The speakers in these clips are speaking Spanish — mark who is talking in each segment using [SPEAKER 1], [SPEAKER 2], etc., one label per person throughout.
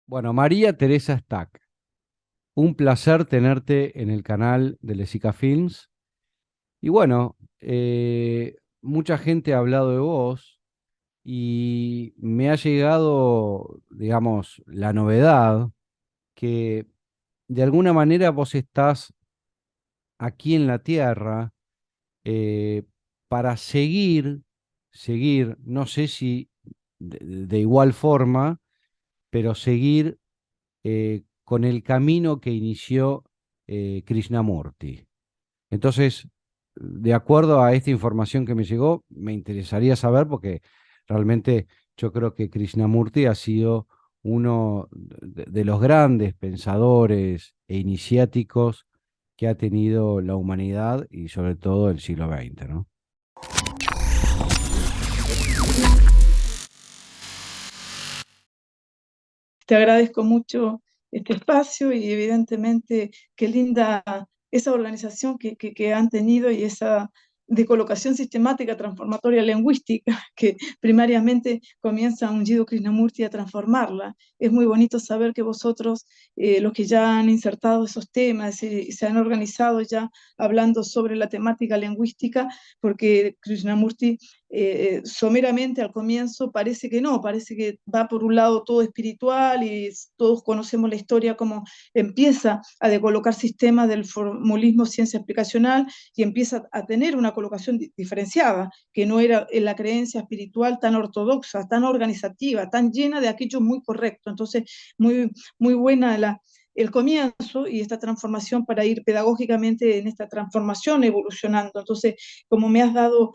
[SPEAKER 1] Bueno, María Teresa Stack, un placer tenerte en el canal de Lesica Films. Y bueno, mucha gente ha hablado de vos y me ha llegado, digamos, la novedad que de alguna manera vos estás aquí en la Tierra eh, para seguir, no sé si de igual forma, pero seguir con el camino que inició Krishnamurti. Entonces, de acuerdo a esta información que me llegó, me interesaría saber, porque realmente yo creo que Krishnamurti ha sido uno de los grandes pensadores e iniciáticos que ha tenido la humanidad y sobre todo el siglo XX, ¿no?
[SPEAKER 2] Te agradezco mucho este espacio y evidentemente qué linda esa organización que han tenido y esa de colocación sistemática transformatoria lingüística que primariamente comienza Ungido Krishnamurti a transformarla. Es muy bonito saber que vosotros, los que ya han insertado esos temas y se han organizado ya hablando sobre la temática lingüística, porque Krishnamurti someramente al comienzo parece que no, parece que va por un lado todo espiritual y todos conocemos la historia como empieza a decolocar sistemas del formulismo ciencia explicacional y empieza a tener una colocación diferenciada, que no era en la creencia espiritual tan ortodoxa, tan organizativa, tan llena de aquello muy correcto. Entonces, muy buena el comienzo y esta transformación para ir pedagógicamente en esta transformación evolucionando. Entonces, como me has dado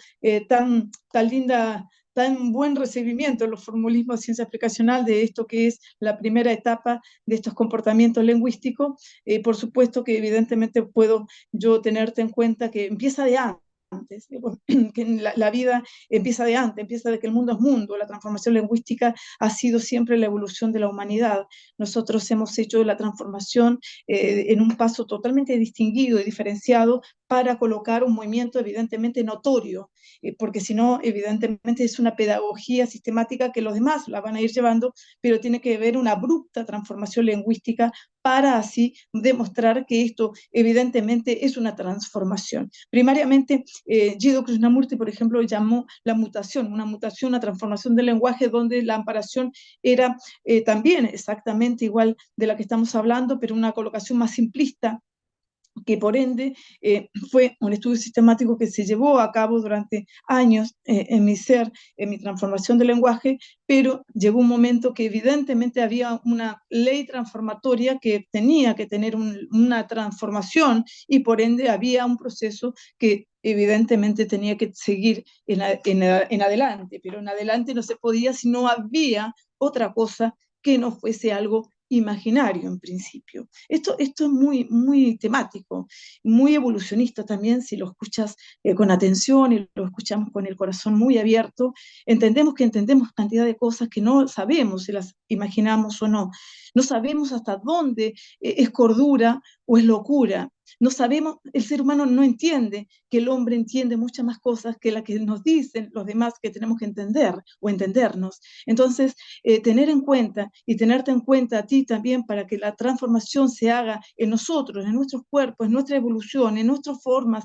[SPEAKER 2] tan linda, tan buen recibimiento en los formulismos de ciencia explicacional de esto que es la primera etapa de estos comportamientos lingüísticos, por supuesto que evidentemente puedo yo tenerte en cuenta que empieza de antes, que la vida empieza de antes, empieza de que el mundo es mundo, la transformación lingüística ha sido siempre la evolución de la humanidad. Nosotros hemos hecho la transformación en un paso totalmente distinguido y diferenciado para colocar un movimiento evidentemente notorio, porque si no, evidentemente es una pedagogía sistemática que los demás la van a ir llevando, pero tiene que haber una abrupta transformación lingüística para así demostrar que esto evidentemente es una transformación. Primariamente, Jiddu Krishnamurti, por ejemplo, llamó la mutación, una transformación del lenguaje donde la amparación era también exactamente igual de la que estamos hablando, pero una colocación más simplista, que por ende fue un estudio sistemático que se llevó a cabo durante años en mi ser, en mi transformación del lenguaje, pero llegó un momento que evidentemente había una ley transformatoria que tenía que tener una transformación y por ende había un proceso que evidentemente tenía que seguir en adelante, pero en adelante no se podía si no había otra cosa que no fuese algo imaginario en principio. Esto es muy temático, muy evolucionista también, si lo escuchas con atención y lo escuchamos con el corazón muy abierto, entendemos que entendemos cantidad de cosas que no sabemos si las imaginamos o no. No sabemos hasta dónde es cordura o es locura. No sabemos, el ser humano no entiende que el hombre entiende muchas más cosas que las que nos dicen los demás que tenemos que entender o entendernos. Entonces, tener en cuenta y tenerte en cuenta a ti también para que la transformación se haga en nosotros, en nuestros cuerpos, en nuestra evolución, en nuestra forma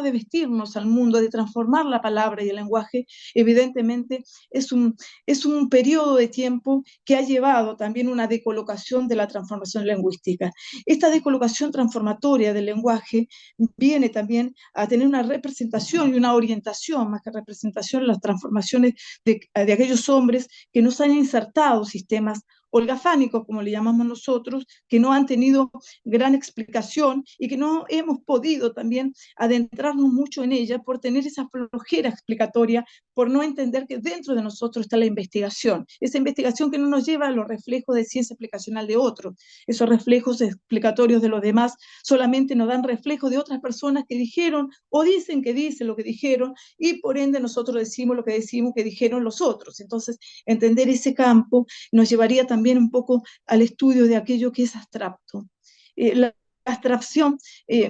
[SPEAKER 2] de vestirnos al mundo, de transformar la palabra y el lenguaje, evidentemente es un periodo de tiempo que ha llevado también una decolocación de la transformación lingüística. Esta decolocación transformatoria del lenguaje viene también a tener una representación y una orientación, más que representación, las transformaciones de aquellos hombres que nos han insertado sistemas holgafánicos, como le llamamos nosotros, que no han tenido gran explicación y que no hemos podido también adentrarnos mucho en ella por tener esa flojera explicatoria, por no entender que dentro de nosotros está la investigación, esa investigación que no nos lleva a los reflejos de ciencia explicacional de otros, esos reflejos explicatorios de los demás solamente nos dan reflejos de otras personas que dijeron o dicen que dicen lo que dijeron y por ende nosotros decimos lo que decimos que dijeron los otros. Entonces, entender ese campo nos llevaría también un poco al estudio de aquello que es abstracto. La abstracción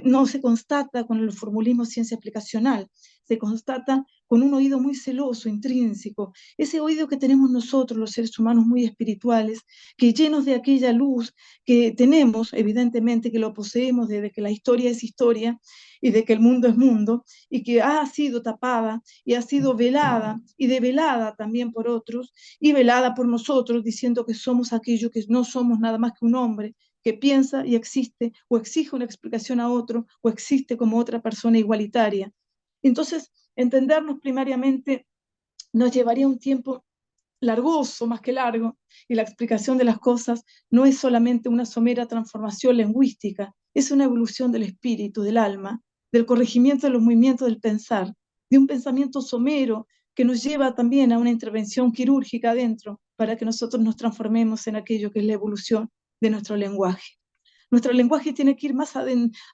[SPEAKER 2] no se constata con el formulismo ciencia aplicacional, se constata con un oído muy celoso, intrínseco, ese oído que tenemos nosotros, los seres humanos muy espirituales, que llenos de aquella luz que tenemos, evidentemente que lo poseemos desde que la historia es historia y de que el mundo es mundo, y que ha sido tapada y ha sido velada y develada también por otros y velada por nosotros, diciendo que somos aquello que no somos nada más que un hombre que piensa y existe o exige una explicación a otro o existe como otra persona igualitaria. Entonces, entendernos primariamente nos llevaría un tiempo largoso más que largo, y la explicación de las cosas no es solamente una somera transformación lingüística, es una evolución del espíritu, del alma, del corregimiento de los movimientos del pensar, de un pensamiento somero que nos lleva también a una intervención quirúrgica adentro para que nosotros nos transformemos en aquello que es la evolución de nuestro lenguaje. Nuestro lenguaje tiene que ir más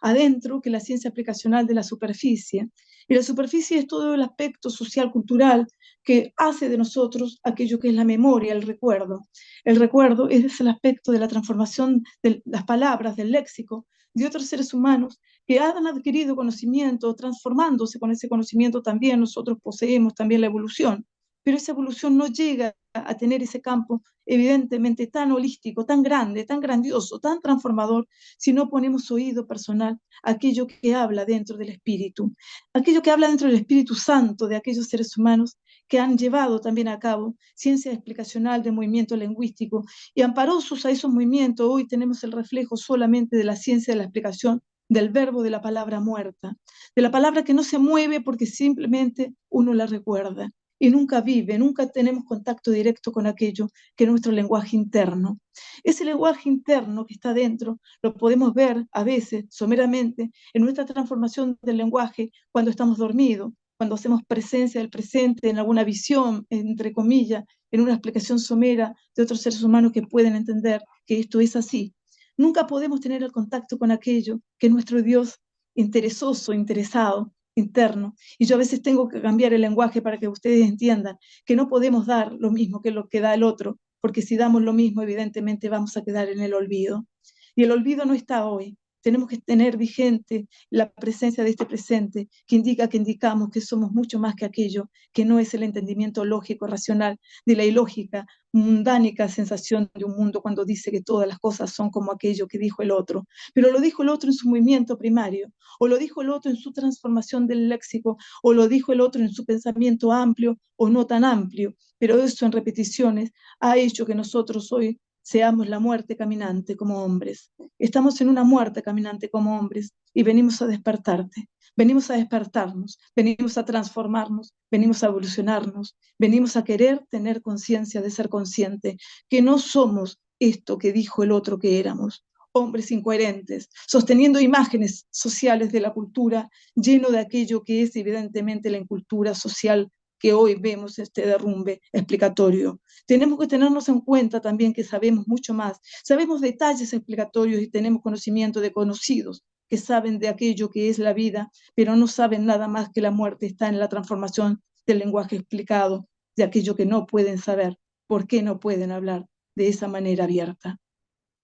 [SPEAKER 2] adentro que la ciencia aplicacional de la superficie. Y la superficie es todo el aspecto social, cultural, que hace de nosotros aquello que es la memoria, el recuerdo. El recuerdo es el aspecto de la transformación de las palabras, del léxico, de otros seres humanos que han adquirido conocimiento, transformándose con ese conocimiento también. Nosotros poseemos también la evolución, pero esa evolución no llega a tener ese campo evidentemente tan holístico, tan grande, tan grandioso, tan transformador, si no ponemos oído personal a aquello que habla dentro del Espíritu, aquello que habla dentro del Espíritu Santo de aquellos seres humanos que han llevado también a cabo ciencia explicacional de movimiento lingüístico y amparosos a esos movimientos, hoy tenemos el reflejo solamente de la ciencia de la explicación del verbo de la palabra muerta, de la palabra que no se mueve porque simplemente uno la recuerda y nunca vive, nunca tenemos contacto directo con aquello que es nuestro lenguaje interno. Ese lenguaje interno que está dentro lo podemos ver a veces, someramente, en nuestra transformación del lenguaje cuando estamos dormidos, cuando hacemos presencia del presente en alguna visión, entre comillas, en una explicación somera de otros seres humanos que pueden entender que esto es así. Nunca podemos tener el contacto con aquello que es nuestro Dios interesoso, interesado, interno. Y yo a veces tengo que cambiar el lenguaje para que ustedes entiendan que no podemos dar lo mismo que lo que da el otro, porque si damos lo mismo, evidentemente vamos a quedar en el olvido. Y el olvido no está hoy. Tenemos que tener vigente la presencia de este presente, que indica que indicamos que somos mucho más que aquello, que no es el entendimiento lógico, racional, de la ilógica, mundánica sensación de un mundo cuando dice que todas las cosas son como aquello que dijo el otro. Pero lo dijo el otro en su movimiento primario, o lo dijo el otro en su transformación del léxico, o lo dijo el otro en su pensamiento amplio o no tan amplio, pero eso en repeticiones ha hecho que nosotros hoy seamos la muerte caminante como hombres. Estamos en una muerte caminante como hombres y venimos a despertarte, venimos a despertarnos, venimos a transformarnos, venimos a evolucionarnos, venimos a querer tener conciencia de ser consciente, que no somos esto que dijo el otro que éramos, hombres incoherentes, sosteniendo imágenes sociales de la cultura, lleno de aquello que es evidentemente la incultura social que hoy vemos este derrumbe explicatorio. Tenemos que tenernos en cuenta también que sabemos mucho más, sabemos detalles explicatorios y tenemos conocimiento de conocidos que saben de aquello que es la vida, pero no saben nada más que la muerte está en la transformación del lenguaje explicado, de aquello que no pueden saber, por qué no pueden hablar de esa manera abierta.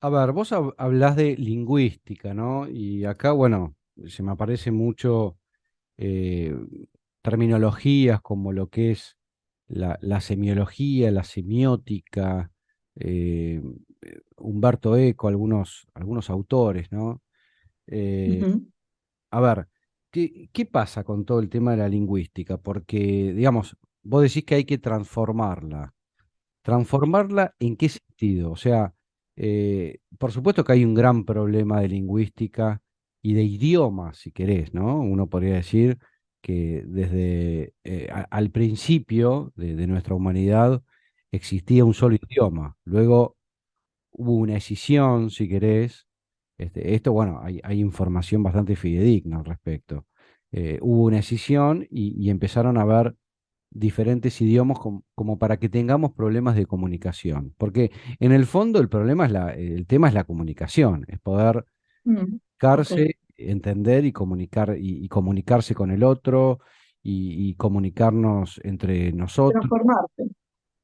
[SPEAKER 1] A ver, vos hablás de lingüística, ¿no? Y acá, bueno, se me aparece mucho eh, terminologías como lo que es la semiología, la semiótica, eh, Humberto Eco, algunos autores, ¿no? Eh,
[SPEAKER 2] Ujú.
[SPEAKER 1] a ver, ¿qué pasa con todo el tema de la lingüística? Porque, digamos, vos decís que hay que transformarla. ¿Transformarla en qué sentido? O sea, por supuesto que hay un gran problema de lingüística y de idioma, si querés, ¿no? Uno podría decir que desde al principio de nuestra humanidad existía un solo idioma. Luego hubo una escisión, si querés. Esto, bueno, hay información bastante fidedigna al respecto. Hubo una escisión y empezaron a haber diferentes idiomas como para que tengamos problemas de comunicación. Porque en el fondo el problema es el tema es la comunicación, es poder
[SPEAKER 2] Mm, ok.
[SPEAKER 1] comunicarse, entender y comunicar y comunicarse con el otro y comunicarnos entre nosotros.
[SPEAKER 2] Transformarte.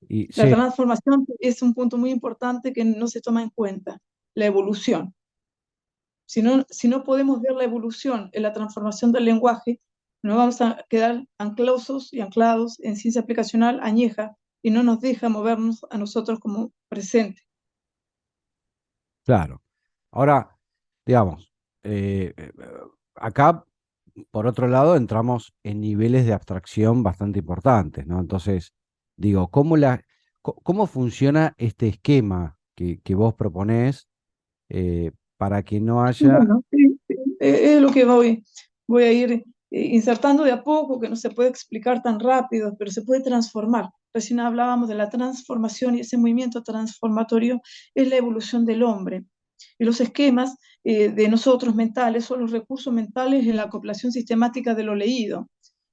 [SPEAKER 1] Y
[SPEAKER 2] La
[SPEAKER 1] sí,
[SPEAKER 2] transformación es un punto muy importante que no se toma en cuenta, la evolución. Si no podemos ver la evolución en la transformación del lenguaje, No vamos a quedar anclosos y anclados en ciencia aplicacional añeja y no nos deja movernos a nosotros como presente.
[SPEAKER 1] Claro. Ahora, digamos, acá, por otro lado, entramos en niveles de abstracción bastante importantes, ¿no? Entonces, digo, ¿cómo funciona este esquema que vos proponés para que no haya...
[SPEAKER 2] Bueno, sí, sí, es lo que voy a ir insertando de a poco, que no se puede explicar tan rápido, pero se puede transformar. Recién hablábamos de la transformación y ese movimiento transformatorio es la evolución del hombre. Y los esquemas de nosotros mentales son los recursos mentales en la acoplación sistemática de lo leído.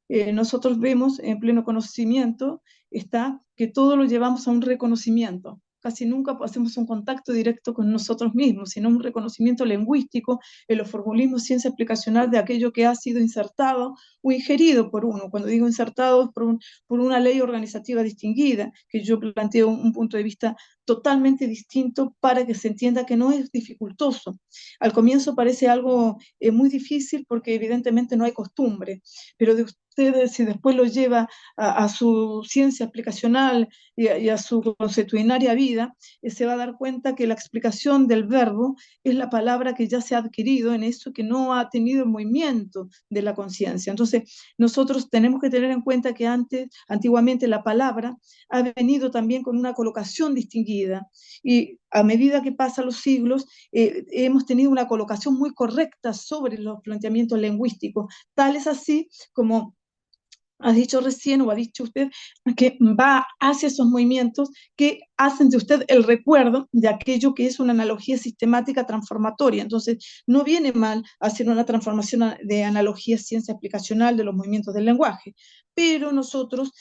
[SPEAKER 2] Nosotros vemos en pleno conocimiento está que todo lo llevamos a un reconocimiento. Casi nunca hacemos un contacto directo con nosotros mismos, sino un reconocimiento lingüístico en los formulismos ciencia aplicacional de aquello que ha sido insertado o ingerido por uno. Cuando digo insertado es por una ley organizativa distinguida, que yo planteo un punto de vista totalmente distinto para que se entienda que no es dificultoso. Al comienzo parece algo muy difícil porque evidentemente no hay costumbre, pero de ustedes, si después lo lleva a su ciencia aplicacional y a su consuetudinaria vida, se va a dar cuenta que la explicación del verbo es la palabra que ya se ha adquirido en eso que no ha tenido el movimiento de la conciencia. Entonces, nosotros tenemos que tener en cuenta que antiguamente la palabra ha venido también con una colocación distinguida y a medida que pasan los siglos, hemos tenido una colocación muy correcta sobre los planteamientos lingüísticos. Tal es así como ha dicho recién o ha dicho usted que va hacia esos movimientos que hacen de usted el recuerdo de aquello que es una analogía sistemática transformatoria. Entonces, no viene mal hacer una transformación de analogía ciencia aplicacional de los movimientos del lenguaje, pero nosotros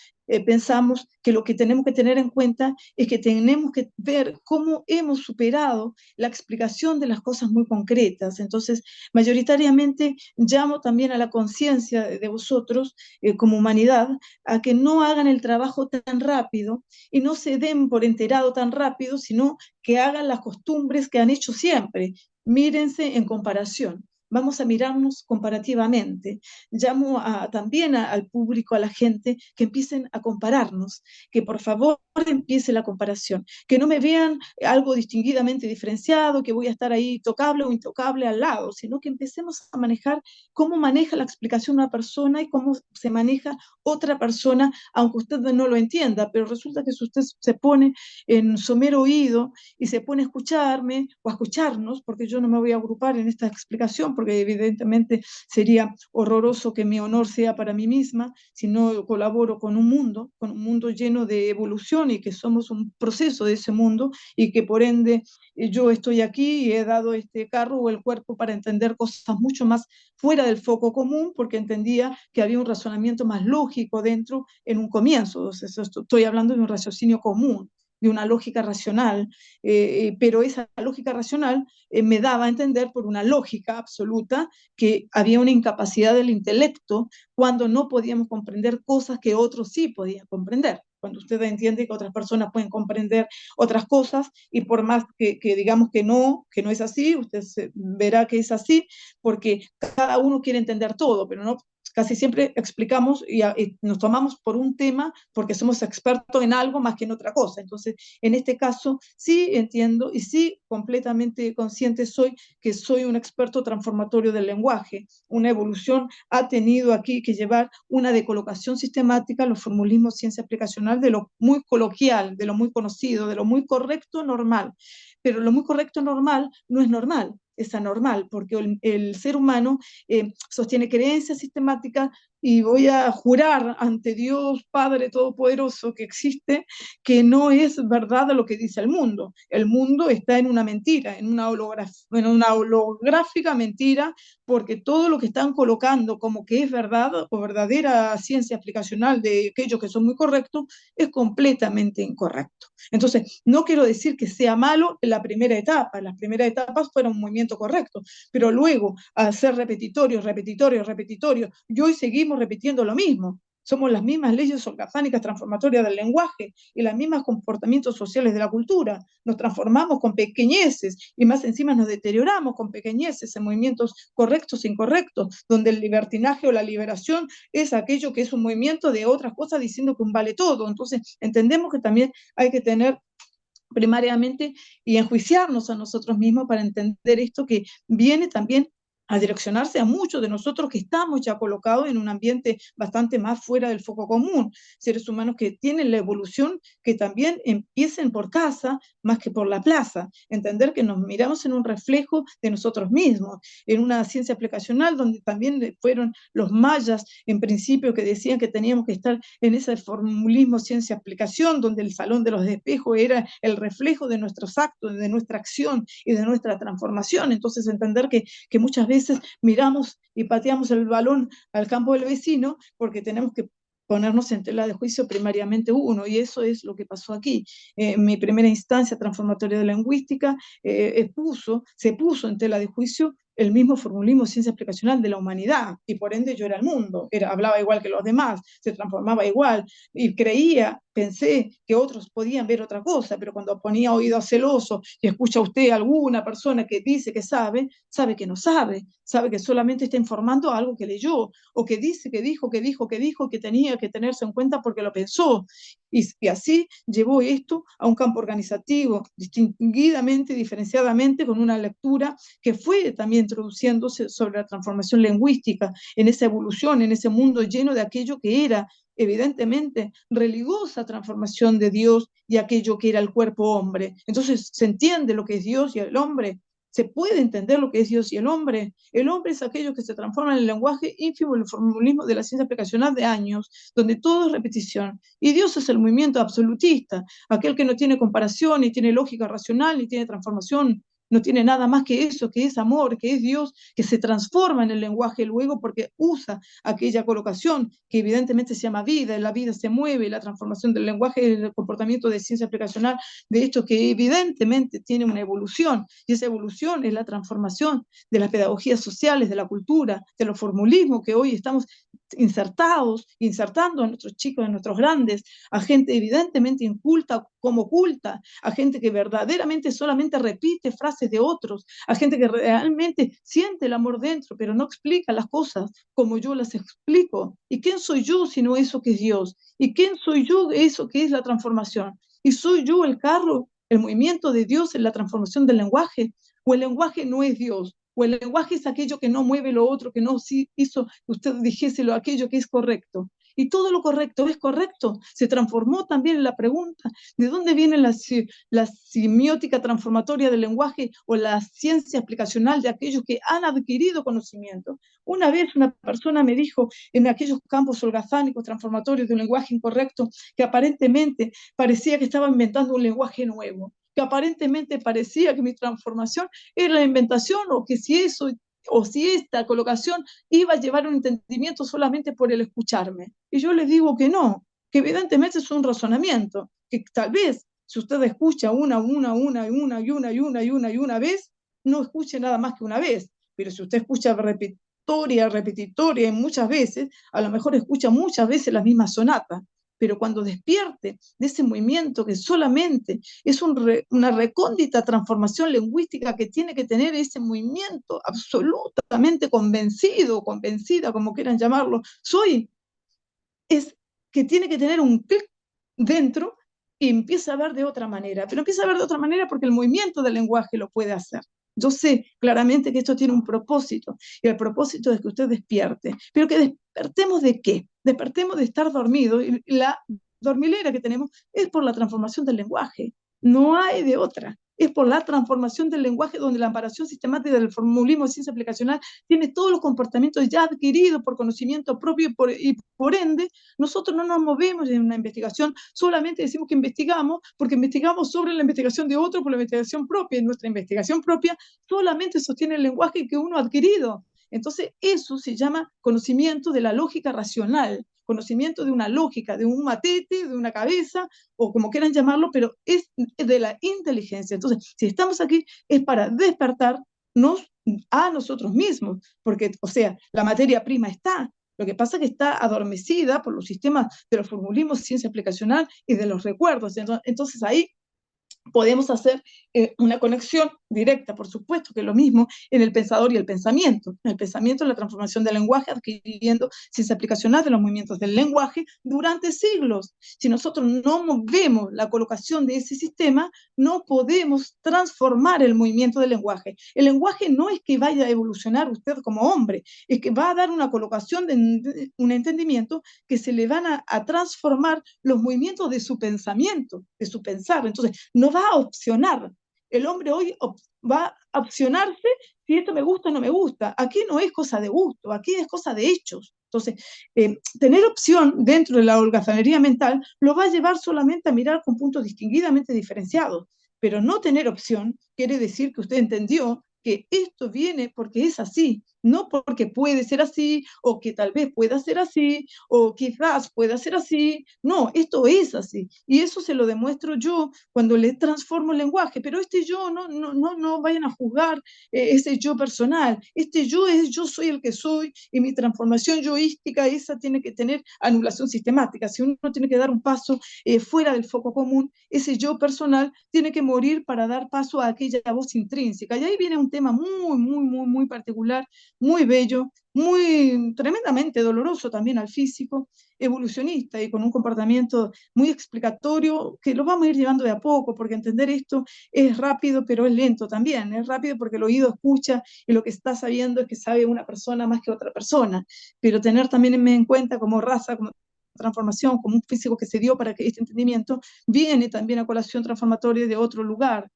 [SPEAKER 2] pensamos que lo que tenemos que tener en cuenta es que tenemos que ver cómo hemos superado la explicación de las cosas muy concretas. Entonces, mayoritariamente llamo también a la conciencia de vosotros como humanidad a que no hagan el trabajo tan rápido y no se den por enterado tan rápido, sino que hagan las costumbres que han hecho siempre. Mírense en comparación. Vamos a mirarnos comparativamente. Llamo también al público, a la gente, que empiecen a compararnos, que por favor empiece la comparación, que no me vean algo distinguidamente diferenciado, que voy a estar ahí tocable o intocable al lado, sino que empecemos a manejar cómo maneja la explicación una persona y cómo se maneja otra persona, aunque usted no lo entienda, pero resulta que si usted se pone en somero oído y se pone a escucharme o a escucharnos, porque yo no me voy a agrupar en esta explicación, porque evidentemente sería horroroso que mi honor sea para mí misma, si no colaboro con un mundo lleno de evolución y que somos un proceso de ese mundo y que por ende yo estoy aquí y he dado este carro o el cuerpo para entender cosas mucho más fuera del foco común, porque entendía que había un razonamiento más lógico dentro en un comienzo. Entonces, estoy hablando de un raciocinio común, de una lógica racional, pero esa lógica racional me daba a entender por una lógica absoluta que había una incapacidad del intelecto cuando no podíamos comprender cosas que otros sí podían comprender. Cuando usted entiende que otras personas pueden comprender otras cosas y por más que digamos que no es así, usted verá que es así, porque cada uno quiere entender todo, pero no casi siempre explicamos y nos tomamos por un tema porque somos expertos en algo más que en otra cosa. Entonces, en este caso, sí entiendo y sí completamente consciente soy que soy un experto transformatorio del lenguaje. Una evolución ha tenido aquí que llevar una decolocación sistemática, los formulismos ciencia aplicacional de lo muy coloquial, de lo muy conocido, de lo muy correcto normal. Pero lo muy correcto normal no es normal, es anormal, porque el ser humano sostiene creencias sistemáticas y voy a jurar ante Dios Padre Todopoderoso que existe, que no es verdad lo que dice el mundo. El mundo está en una mentira, en una holográfica mentira, porque todo lo que están colocando como que es verdad o verdadera ciencia aplicacional de aquellos que son muy correctos es completamente incorrecto. Entonces, no quiero decir que sea malo en la primera etapa, las primeras etapas fueron un movimiento correcto, pero luego, al ser repetitorios, repetitorios, repetitorios, y hoy seguimos repitiendo lo mismo. somos las mismas leyes orgánicas transformatorias del lenguaje y los mismos comportamientos sociales de la cultura. Nos transformamos con pequeñeces y más encima nos deterioramos con pequeñeces en movimientos correctos e incorrectos, donde el libertinaje o la liberación es aquello que es un movimiento de otras cosas diciendo que un vale todo. Entonces, entendemos que también hay que tener primariamente y enjuiciarnos a nosotros mismos para entender esto que viene también a direccionarse a muchos de nosotros que estamos ya colocados en un ambiente bastante más fuera del foco común, seres humanos que tienen la evolución que también empiecen por casa más que por la plaza, entender que nos miramos en un reflejo de nosotros mismos, en una ciencia aplicacional donde también fueron los mayas en principio que decían que teníamos que estar en ese formulismo ciencia aplicación, donde el salón de los espejos era el reflejo de nuestros actos, de nuestra acción y de nuestra transformación. Entonces entender que muchas veces miramos y pateamos el balón al campo del vecino porque tenemos que ponernos en tela de juicio primariamente uno, y eso es lo que pasó aquí. Mi primera instancia transformatoria de lingüística se puso en tela de juicio el mismo formulismo ciencia aplicacional de la humanidad, y por ende yo era el mundo, hablaba igual que los demás, se transformaba igual, y pensé que otros podían ver otra cosa, pero cuando ponía oído celoso y escucha usted a alguna persona que dice que sabe, sabe que no sabe, sabe que solamente está informando algo que leyó, o que dice que dijo, que tenía que tenerse en cuenta porque lo pensó. Y así llevó esto a un campo organizativo, distinguidamente, diferenciadamente, con una lectura que fue también introduciéndose sobre la transformación lingüística, en esa evolución, en ese mundo lleno de aquello que era evidentemente religiosa transformación de Dios y aquello que era el cuerpo hombre. Entonces se entiende lo que es Dios y el hombre, se puede entender lo que es Dios y el hombre. El hombre es aquello que se transforma en el lenguaje ínfimo, el formulismo de la ciencia aplicacional de años, donde todo es repetición. Y Dios es el movimiento absolutista, aquel que no tiene comparación, ni tiene lógica racional, ni tiene transformación, no tiene nada más que eso, que es amor, que es Dios, que se transforma en el lenguaje luego porque usa aquella colocación que evidentemente se llama vida, la vida se mueve, la transformación del lenguaje, el comportamiento de ciencia aplicacional, de esto que evidentemente tiene una evolución, y esa evolución es la transformación de las pedagogías sociales, de la cultura, de los formulismos que hoy estamos insertando a nuestros chicos, a nuestros grandes, a gente evidentemente inculta como oculta, a gente que verdaderamente solamente repite frases de otros, a gente que realmente siente el amor dentro, pero no explica las cosas como yo las explico. ¿Y quién soy yo sino eso que es Dios? ¿Y quién soy yo eso que es la transformación? ¿Y soy yo el carro, el movimiento de Dios en la transformación del lenguaje? ¿O el lenguaje no es Dios? ¿O el lenguaje es aquello que no mueve lo otro, que no hizo que usted dijese lo aquello que es correcto? Y todo lo correcto es correcto. Se transformó también en la pregunta, ¿de dónde viene la semiótica transformatoria del lenguaje o la ciencia aplicacional de aquellos que han adquirido conocimiento? Una vez una persona me dijo en aquellos campos holgazánicos transformatorios de un lenguaje incorrecto que aparentemente parecía que estaba inventando un lenguaje nuevo, que aparentemente parecía que mi transformación era la inventación, o que si eso o si esta colocación iba a llevar un entendimiento solamente por el escucharme. Y yo les digo que no, que evidentemente es un razonamiento, que tal vez si usted escucha una vez, no escuche nada más que una vez, pero si usted escucha repetitoria y muchas veces, a lo mejor escucha muchas veces las mismas sonatas, pero cuando despierte de ese movimiento que solamente es una recóndita transformación lingüística que tiene que tener ese movimiento absolutamente convencido, convencida, como quieran llamarlo, es que tiene que tener un clic dentro y empieza a ver de otra manera, pero empieza a ver de otra manera porque el movimiento del lenguaje lo puede hacer. Yo sé claramente que esto tiene un propósito, y el propósito es que usted despierte, pero que despertemos ¿de qué? Despertemos de estar dormido, y la dormilera que tenemos es por la transformación del lenguaje, no hay de otra. Es por la transformación del lenguaje donde la amparación sistemática del formulismo de ciencia aplicacional tiene todos los comportamientos ya adquiridos por conocimiento propio y por ende nosotros no nos movemos en una investigación, solamente decimos que investigamos porque investigamos sobre la investigación de otro por la investigación propia, y nuestra investigación propia solamente sostiene el lenguaje que uno ha adquirido. Entonces eso se llama conocimiento de la lógica racional, conocimiento de una lógica, de un matete, de una cabeza, o como quieran llamarlo, pero es de la inteligencia. Entonces, si estamos aquí es para despertarnos a nosotros mismos, porque, o sea, la materia prima está, Lo que pasa es que está adormecida por los sistemas de los formulismos de ciencia aplicacional y de los recuerdos. Entonces ahí podemos hacer una conexión directa, por supuesto, que es lo mismo en el pensador y el pensamiento. En el pensamiento, la transformación del lenguaje, adquiriendo ciencia aplicacional de los movimientos del lenguaje durante siglos. Si nosotros no movemos la colocación de ese sistema, no podemos transformar el movimiento del lenguaje. El lenguaje no es que vaya a evolucionar usted como hombre, es que va a dar una colocación de un entendimiento que se le van a transformar los movimientos de su pensamiento, de su pensar. Entonces, no va a opcionar. El hombre hoy va a opcionarse si esto me gusta o no me gusta. Aquí no es cosa de gusto, aquí es cosa de hechos. Entonces, tener opción dentro de la holgazanería mental lo va a llevar solamente a mirar con puntos distinguidamente diferenciados, pero no tener opción quiere decir que usted entendió que esto viene porque es así, no porque puede ser así, o que tal vez pueda ser así, o quizás pueda ser así. No, esto es así. Y eso se lo demuestro yo cuando le transformo el lenguaje. Pero este yo, no vayan a juzgar ese yo personal. Este yo es yo soy el que soy, y mi transformación yoística, esa tiene que tener anulación sistemática. Si uno tiene que dar un paso fuera del foco común, ese yo personal tiene que morir para dar paso a aquella voz intrínseca. Y ahí viene un tema muy particular, muy bello, muy tremendamente doloroso también al físico, evolucionista y con un comportamiento muy explicatorio que lo vamos a ir llevando de a poco, porque entender esto es rápido, pero es lento también. Es rápido porque el oído escucha y lo que está sabiendo es que sabe una persona más que otra persona, pero tener también en cuenta como raza, como transformación, como un físico que se dio para que este entendimiento viene también a colación transformatoria de otro lugar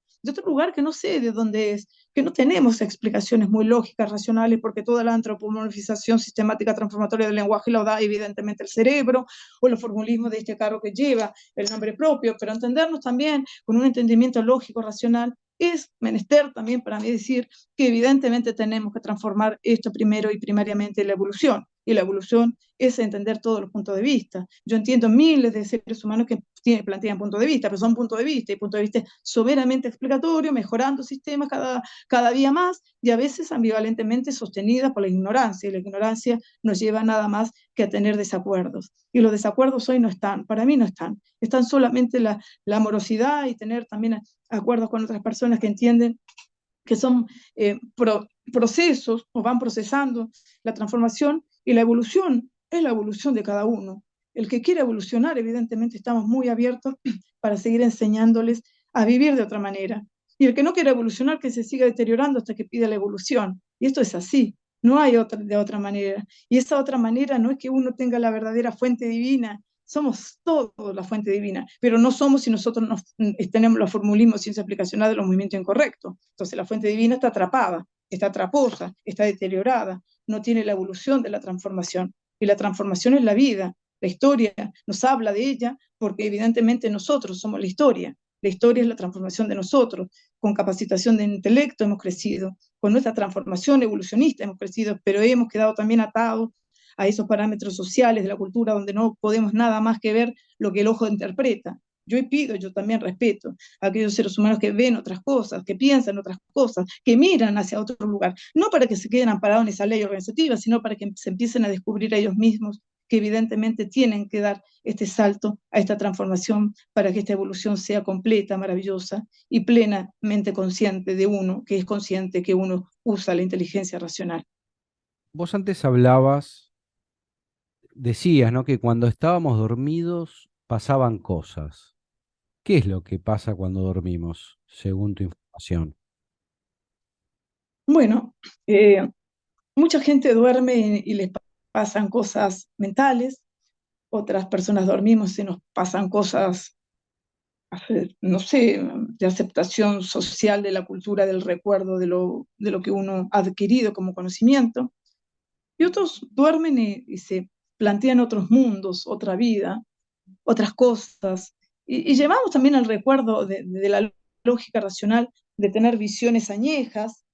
[SPEAKER 2] que no sé de dónde es, que no tenemos explicaciones muy lógicas, racionales, porque toda la antropomorfización sistemática transformatoria del lenguaje lo da evidentemente el cerebro, o los formulismos de este carro que lleva el nombre propio, pero entendernos también con un entendimiento lógico, racional, es menester también para mí decir que evidentemente tenemos que transformar esto primero y primariamente en la evolución. Y la evolución es entender todos los puntos de vista. Yo entiendo miles de seres humanos que plantean puntos de vista, pero son puntos de vista y puntos de vista soberanamente explicatorio, mejorando sistemas cada día más y a veces ambivalentemente sostenida por la ignorancia. Y la ignorancia nos lleva nada más que a tener desacuerdos. Y los desacuerdos hoy no están, para mí no están. Están solamente la amorosidad y tener también acuerdos con otras personas que entienden que son procesos o van procesando la transformación, y la evolución es la evolución de cada uno. El que quiere evolucionar, evidentemente estamos muy abiertos para seguir enseñándoles a vivir de otra manera. Y el que no quiere evolucionar, que se siga deteriorando hasta que pida la evolución. Y esto es así, no hay de otra manera. Y esa otra manera no es que uno tenga la verdadera fuente divina. Somos todos la fuente divina, pero no somos si nosotros tenemos los formulismos, ciencia aplicacional de los movimientos incorrectos. Entonces la fuente divina está atrapada, está atraposa, está deteriorada, no tiene la evolución de la transformación. Y la transformación es la vida. La historia nos habla de ella porque evidentemente nosotros somos la historia. La historia es la transformación de nosotros. Con capacitación de intelecto hemos crecido, con nuestra transformación evolucionista hemos crecido, pero hemos quedado también atados a esos parámetros sociales de la cultura donde no podemos nada más que ver lo que el ojo interpreta. Yo pido, yo también respeto a aquellos seres humanos que ven otras cosas, que piensan otras cosas, que miran hacia otro lugar, no para que se queden amparados en esa ley organizativa, sino para que se empiecen a descubrir a ellos mismos, que evidentemente tienen que dar este salto a esta transformación para que esta evolución sea completa, maravillosa y plenamente consciente de uno, que es consciente que uno usa la inteligencia racional.
[SPEAKER 1] Vos antes hablabas, decías, ¿no? Que cuando estábamos dormidos pasaban cosas. ¿Qué es lo que pasa cuando dormimos, según tu información?
[SPEAKER 2] Bueno, mucha gente duerme y les pasan cosas mentales, otras personas dormimos y nos pasan cosas, no sé, de aceptación social de la cultura, del recuerdo, de lo que uno ha adquirido como conocimiento, y otros duermen y se plantean otros mundos, otra vida, otras cosas, y llevamos también el recuerdo de la lógica racional de tener visiones añejas,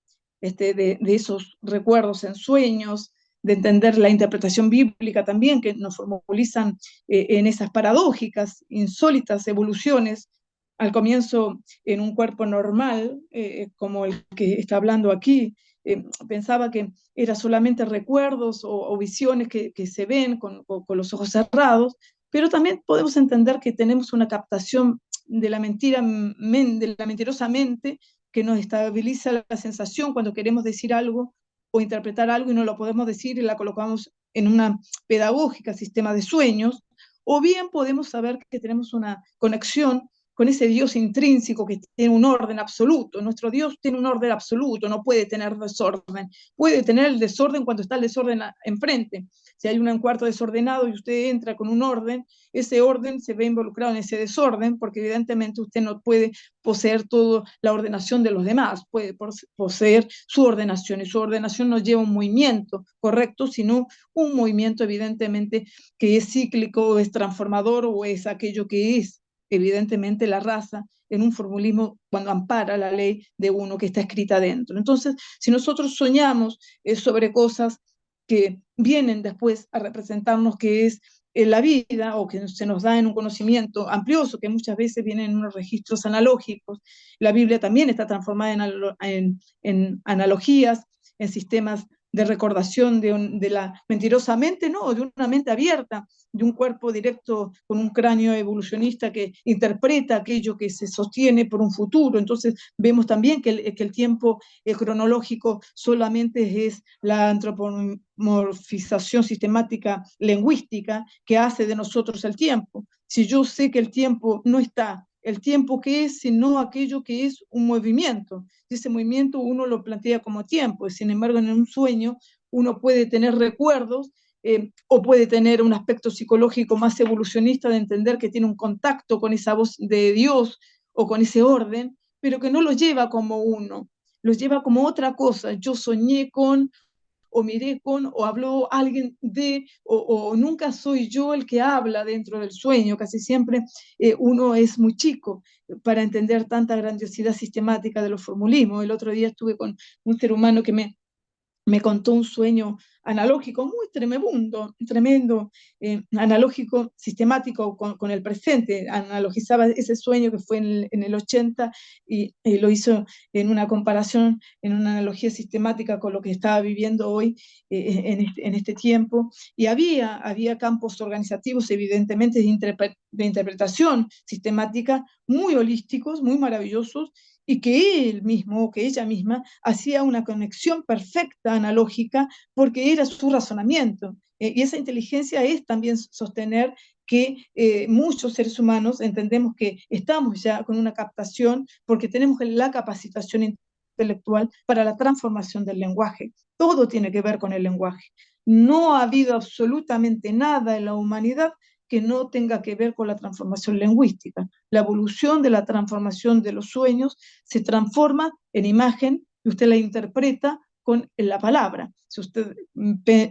[SPEAKER 2] de esos recuerdos en sueños, de entender la interpretación bíblica también, que nos formulizan en esas paradójicas, insólitas evoluciones, al comienzo en un cuerpo normal, como el que está hablando aquí, pensaba que era solamente recuerdos o visiones que se ven con los ojos cerrados, pero también podemos entender que tenemos una captación de la mentira, de la mentirosa mente, que nos estabiliza la sensación cuando queremos decir algo o interpretar algo y no lo podemos decir y la colocamos en una pedagógica, sistema de sueños, o bien podemos saber que tenemos una conexión con ese Dios intrínseco que tiene un orden absoluto. Nuestro Dios tiene un orden absoluto, no puede tener desorden. Puede tener el desorden cuando está el desorden enfrente. Si hay un cuarto desordenado y usted entra con un orden, ese orden se ve involucrado en ese desorden, porque evidentemente usted no puede poseer toda la ordenación de los demás, puede poseer su ordenación, y su ordenación no lleva un movimiento correcto, sino un movimiento evidentemente que es cíclico, es transformador o es aquello que es evidentemente la raza en un formulismo cuando ampara la ley de uno que está escrita dentro. Entonces, si nosotros soñamos sobre cosas que vienen después a representarnos que es la vida o que se nos da en un conocimiento amplioso, que muchas veces viene en unos registros analógicos, la Biblia también está transformada en analogías, en sistemas de recordación de la mentirosa mente, no, de una mente abierta, de un cuerpo directo con un cráneo evolucionista que interpreta aquello que se sostiene por un futuro. Entonces vemos también que el tiempo cronológico solamente es la antropomorfización sistemática lingüística que hace de nosotros el tiempo. Si yo sé que el tiempo no está, el tiempo que es, sino aquello que es un movimiento. Ese movimiento uno lo plantea como tiempo, y sin embargo en un sueño uno puede tener recuerdos o puede tener un aspecto psicológico más evolucionista de entender que tiene un contacto con esa voz de Dios o con ese orden, pero que no lo lleva como uno, lo lleva como otra cosa. Yo soñé con, o miré con, o habló alguien de, o nunca soy yo el que habla dentro del sueño, casi siempre uno es muy chico para entender tanta grandiosidad sistemática de los formulismos. El otro día estuve con un ser humano que me contó un sueño analógico muy tremendo, analógico, sistemático con el presente. Analogizaba ese sueño que fue en el 80 y lo hizo en una comparación, en una analogía sistemática con lo que estaba viviendo hoy en este tiempo. Y había campos organizativos, evidentemente, de interpretación sistemática muy holísticos, muy maravillosos, y que él mismo o que ella misma hacía una conexión perfecta analógica porque era su razonamiento. Y esa inteligencia es también sostener que muchos seres humanos entendemos que estamos ya con una captación porque tenemos la capacitación intelectual para la transformación del lenguaje. Todo tiene que ver con el lenguaje. No ha habido absolutamente nada en la humanidad que no tenga que ver con la transformación lingüística. La evolución de la transformación de los sueños se transforma en imagen y usted la interpreta con la palabra. Si usted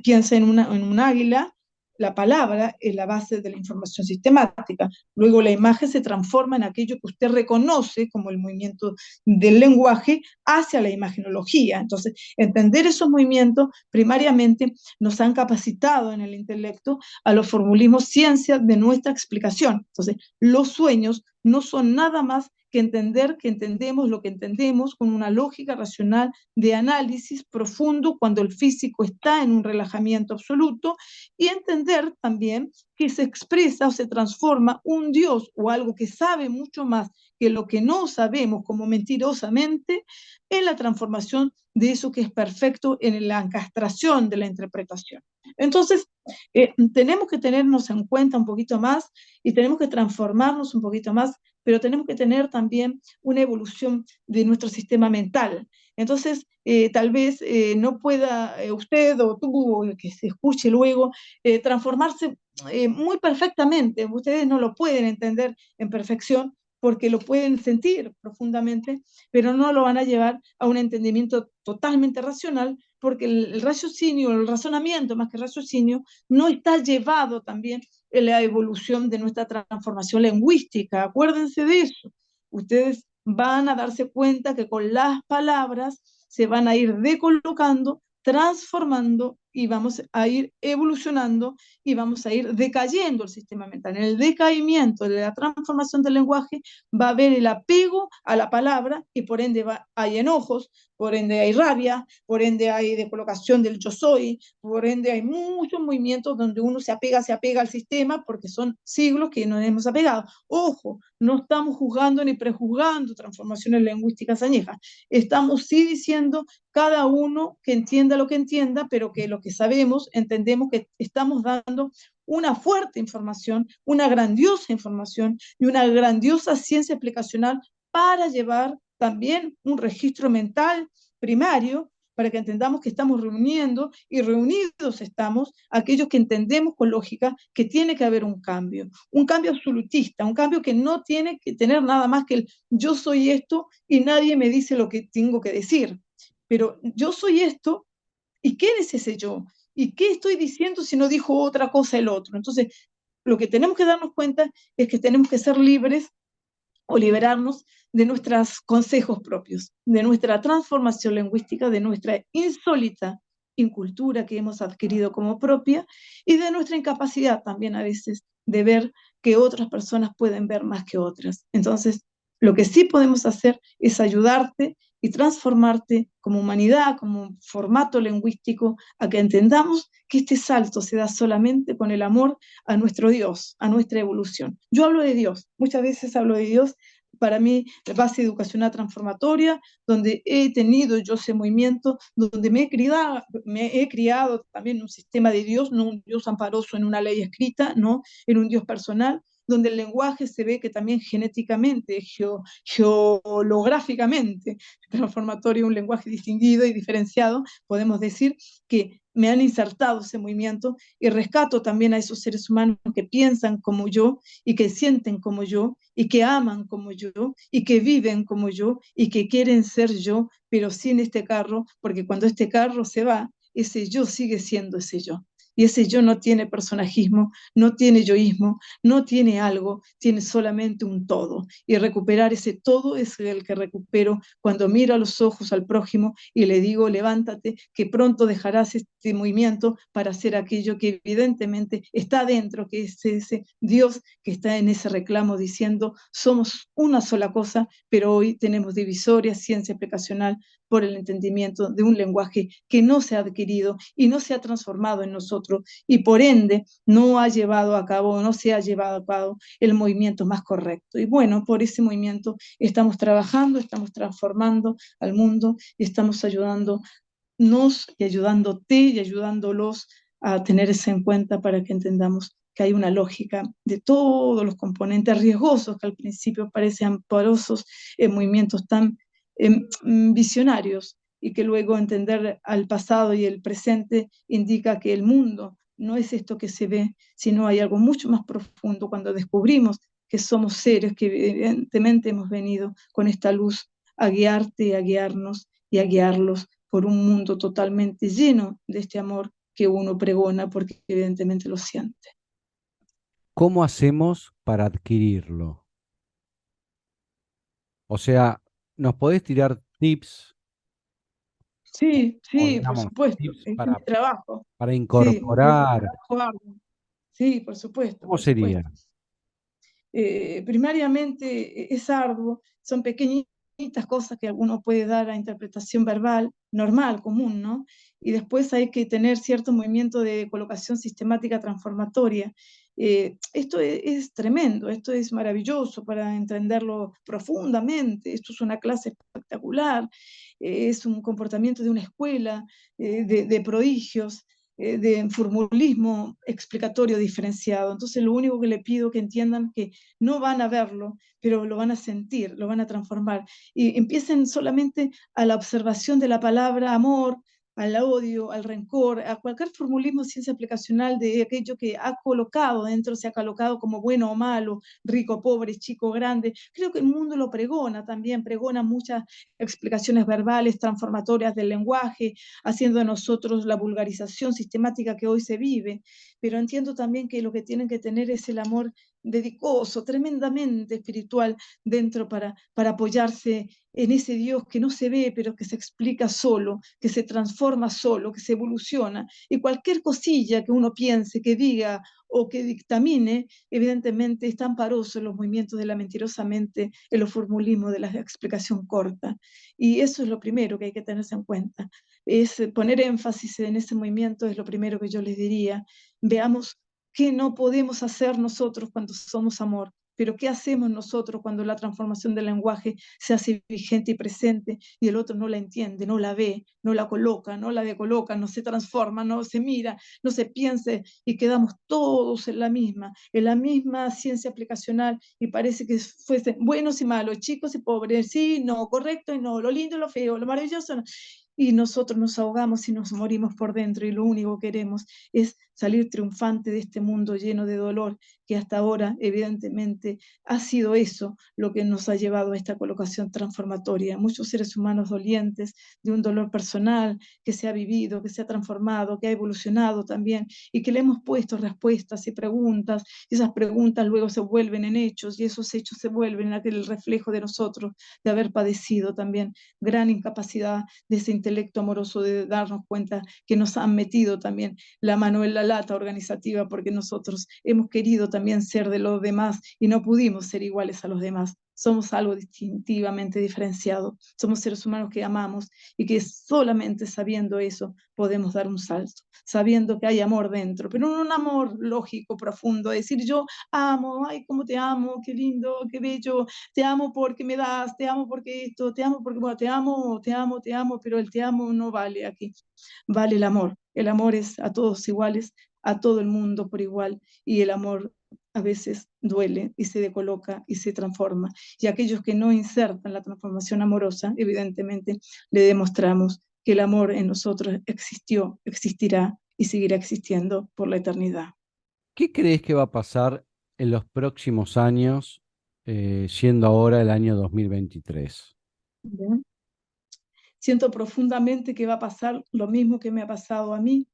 [SPEAKER 2] piensa en un águila, la palabra es la base de la información sistemática. Luego la imagen se transforma en aquello que usted reconoce como el movimiento del lenguaje hacia la imagenología. Entonces, entender esos movimientos primariamente nos han capacitado en el intelecto a los formulismos ciencia de nuestra explicación. Entonces, los sueños no son nada más que entender que entendemos lo que entendemos con una lógica racional de análisis profundo cuando el físico está en un relajamiento absoluto, y entender también que se expresa o se transforma un Dios o algo que sabe mucho más que lo que no sabemos como mentirosamente en la transformación de eso que es perfecto en la encastración de la interpretación. Entonces, tenemos que tenernos en cuenta un poquito más y tenemos que transformarnos un poquito más, pero tenemos que tener también una evolución de nuestro sistema mental. Entonces, tal vez no pueda usted o tú, o el que se escuche luego, transformarse muy perfectamente. Ustedes no lo pueden entender en perfección porque lo pueden sentir profundamente, pero no lo van a llevar a un entendimiento totalmente racional, porque el raciocinio, el razonamiento más que raciocinio, no está llevado también en la evolución de nuestra transformación lingüística. Acuérdense de eso. Ustedes van a darse cuenta que con las palabras se van a ir decolocando, transformando y vamos a ir evolucionando y vamos a ir decayendo el sistema mental. En el decaimiento de la transformación del lenguaje va a haber el apego a la palabra y por ende hay enojos, por ende hay rabia, por ende hay descolocación del yo soy, por ende hay muchos movimientos donde uno se apega al sistema porque son siglos que nos hemos apegado. Ojo, no estamos juzgando ni prejuzgando transformaciones lingüísticas añejas, estamos sí diciendo cada uno que entienda lo que entienda, pero que lo que sabemos, entendemos que estamos dando una fuerte información, una grandiosa información y una grandiosa ciencia explicacional para llevar también un registro mental primario para que entendamos que estamos reuniendo y reunidos estamos aquellos que entendemos con lógica que tiene que haber un cambio absolutista, un cambio que no tiene que tener nada más que el yo soy esto y nadie me dice lo que tengo que decir, pero yo soy esto y ¿quién es ese yo? ¿Y qué estoy diciendo si no dijo otra cosa el otro? Entonces, lo que tenemos que darnos cuenta es que tenemos que ser libres o liberarnos de nuestros consejos propios, de nuestra transformación lingüística, de nuestra insólita incultura que hemos adquirido como propia y de nuestra incapacidad también a veces de ver que otras personas pueden ver más que otras. Entonces, lo que sí podemos hacer es ayudarte y transformarte como humanidad, como formato lingüístico, a que entendamos que este salto se da solamente con el amor a nuestro Dios, a nuestra evolución. Yo hablo de Dios, muchas veces hablo de Dios, para mí base educacional transformatoria, donde he tenido yo ese movimiento, donde me he criado también en un sistema de Dios, no un Dios amparoso en una ley escrita, no en un Dios personal, donde el lenguaje se ve que también genéticamente, geolográficamente, transformatorio, un lenguaje distinguido y diferenciado, podemos decir que me han insertado ese movimiento y rescato también a esos seres humanos que piensan como yo y que sienten como yo y que aman como yo y que viven como yo y que quieren ser yo, pero sin este carro, porque cuando este carro se va, ese yo sigue siendo ese yo. Y ese yo no tiene personajismo, no tiene yoísmo, no tiene algo, tiene solamente un todo. Y recuperar ese todo es el que recupero cuando miro a los ojos al prójimo y le digo, levántate, que pronto dejarás este movimiento para hacer aquello que evidentemente está dentro, que es ese Dios que está en ese reclamo diciendo, somos una sola cosa, pero hoy tenemos divisorias, ciencia explicacional, por el entendimiento de un lenguaje que no se ha adquirido y no se ha transformado en nosotros y por ende no ha llevado a cabo, no se ha llevado a cabo el movimiento más correcto. Y bueno, por ese movimiento estamos trabajando, estamos transformando al mundo y estamos ayudándonos y ayudándote y ayudándolos a tener eso en cuenta para que entendamos que hay una lógica de todos los componentes riesgosos que al principio parecen amparosos en movimientos tan visionarios y que luego entender al pasado y el presente indica que el mundo no es esto que se ve, sino hay algo mucho más profundo cuando descubrimos que somos seres que evidentemente hemos venido con esta luz a guiarte, a guiarnos y a guiarlos por un mundo totalmente lleno de este amor que uno pregona porque evidentemente lo siente.
[SPEAKER 1] ¿Cómo hacemos para adquirirlo? O sea, ¿nos podés tirar tips
[SPEAKER 2] Sí,
[SPEAKER 1] o,
[SPEAKER 2] sí, por
[SPEAKER 1] digamos,
[SPEAKER 2] supuesto,
[SPEAKER 1] tips
[SPEAKER 2] es mi trabajo,
[SPEAKER 1] para
[SPEAKER 2] sí, es un
[SPEAKER 1] incorporar?
[SPEAKER 2] trabajo arduo. Sí, por supuesto,
[SPEAKER 1] ¿Cómo
[SPEAKER 2] por
[SPEAKER 1] sería?
[SPEAKER 2] supuesto. Primariamente es arduo, son pequeñitas cosas que alguno puede dar a interpretación verbal, normal, común, ¿no? Y después hay que tener cierto movimiento de colocación sistemática transformatoria. Esto es tremendo, esto es maravilloso para entenderlo profundamente, esto es una clase espectacular, es un comportamiento de una escuela de prodigios, de formulismo explicatorio diferenciado. Entonces, lo único que le pido que entiendan que no van a verlo, pero lo van a sentir, lo van a transformar. Y empiecen solamente a la observación de la palabra amor, al odio, al rencor, a cualquier formulismo ciencia aplicacional de aquello que ha colocado dentro, se ha colocado como bueno o malo, rico, pobre, chico, grande. Creo que el mundo lo pregona también, pregona muchas explicaciones verbales transformatorias del lenguaje, haciendo de nosotros la vulgarización sistemática que hoy se vive, pero entiendo también que lo que tienen que tener es el amor dedicoso, tremendamente espiritual dentro para apoyarse en ese Dios que no se ve, pero que se explica solo, que se transforma solo, que se evoluciona. Y cualquier cosilla que uno piense, que diga o que dictamine, evidentemente está amparoso en los movimientos de la mentirosa mente, en los formulismos de la explicación corta. Y eso es lo primero que hay que tenerse en cuenta. Es poner énfasis en ese movimiento, es lo primero que yo les diría. Veamos qué no podemos hacer nosotros cuando somos amor, pero qué hacemos nosotros cuando la transformación del lenguaje se hace vigente y presente y el otro no la entiende, no la ve, no la coloca, no la decoloca, no se transforma, no se mira, no se piense y quedamos todos en la misma ciencia aplicacional y parece que fuesen buenos y malos, chicos y pobres, sí, no, correcto y no, lo lindo y lo feo, lo maravilloso. No. Y nosotros nos ahogamos y nos morimos por dentro y lo único que queremos es salir triunfante de este mundo lleno de dolor que hasta ahora evidentemente ha sido eso lo que nos ha llevado a esta colocación transformatoria. Muchos seres humanos dolientes de un dolor personal que se ha vivido, que se ha transformado, que ha evolucionado también y que le hemos puesto respuestas y preguntas y esas preguntas luego se vuelven en hechos y esos hechos se vuelven en aquel reflejo de nosotros, de haber padecido también gran incapacidad de ese intelecto amoroso de darnos cuenta que nos han metido también la mano en la lata organizativa porque nosotros hemos querido también ser de los demás y no pudimos ser iguales a los demás. Somos algo distintivamente diferenciado. Somos seres humanos que amamos y que solamente sabiendo eso podemos dar un salto, sabiendo que hay amor dentro, pero no un amor lógico, profundo, decir yo amo, ay, cómo te amo, qué lindo, qué bello, te amo porque me das, te amo porque esto, te amo porque, bueno, te amo, te amo, te amo, pero el te amo no vale aquí, vale el amor. El amor es a todos iguales, a todo el mundo por igual, y el amor a veces duele y se decoloca y se transforma. Y aquellos que no insertan la transformación amorosa, evidentemente le demostramos que el amor en nosotros existió, existirá y seguirá existiendo por la eternidad.
[SPEAKER 1] ¿Qué crees que va a pasar en los próximos años, siendo ahora el año 2023?
[SPEAKER 2] ¿Bien? Siento profundamente que va a pasar lo mismo que me ha pasado a mí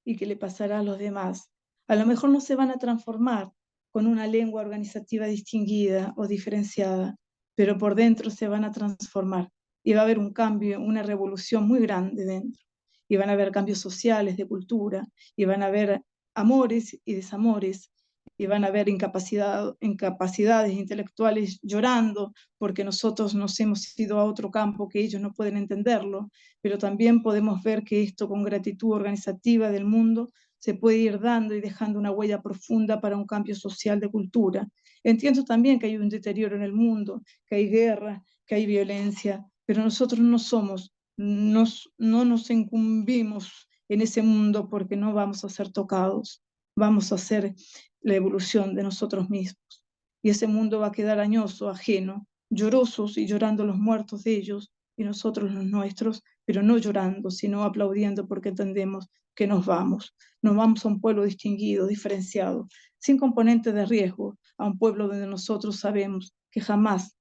[SPEAKER 2] y que le pasará a los demás. A lo mejor no se van a transformar con una lengua organizativa distinguida o diferenciada, pero por dentro se van a transformar y va a haber un cambio, una revolución muy grande dentro. Y van a haber cambios sociales, de cultura, y van a haber amores y desamores, y van a haber incapacidades intelectuales llorando porque nosotros nos hemos ido a otro campo que ellos no pueden entenderlo, pero también podemos ver que esto con gratitud organizativa del mundo se puede ir dando y dejando una huella profunda para un cambio social de cultura. Entiendo también que hay un deterioro en el mundo, que hay guerra, que hay violencia, pero nosotros no somos, no nos incumbimos en ese mundo porque no vamos a ser tocados, vamos a hacer la evolución de nosotros mismos. Y ese mundo va a quedar añoso, ajeno, llorosos y llorando los muertos de ellos y nosotros los nuestros, pero no llorando, sino aplaudiendo porque entendemos que nos vamos. Nos vamos a un pueblo distinguido, diferenciado, sin componentes de riesgo, a un pueblo donde nosotros sabemos que jamás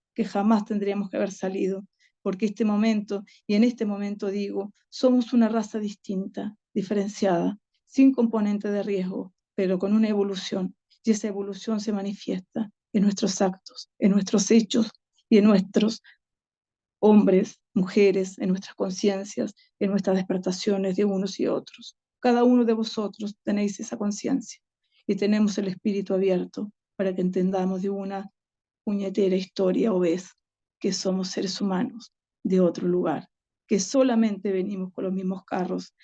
[SPEAKER 2] tendríamos que haber salido, porque este momento, y en este momento digo, somos una raza distinta, diferenciada, sin componente de riesgo, pero con una evolución, y esa evolución se manifiesta en nuestros actos, en nuestros hechos y en nuestros hombres, mujeres, en nuestras conciencias, en nuestras despertaciones de unos y otros. Cada uno de vosotros tenéis esa conciencia y tenemos el espíritu abierto para que entendamos de una puñetera historia o vez que somos seres humanos de otro lugar, que solamente venimos con los mismos carros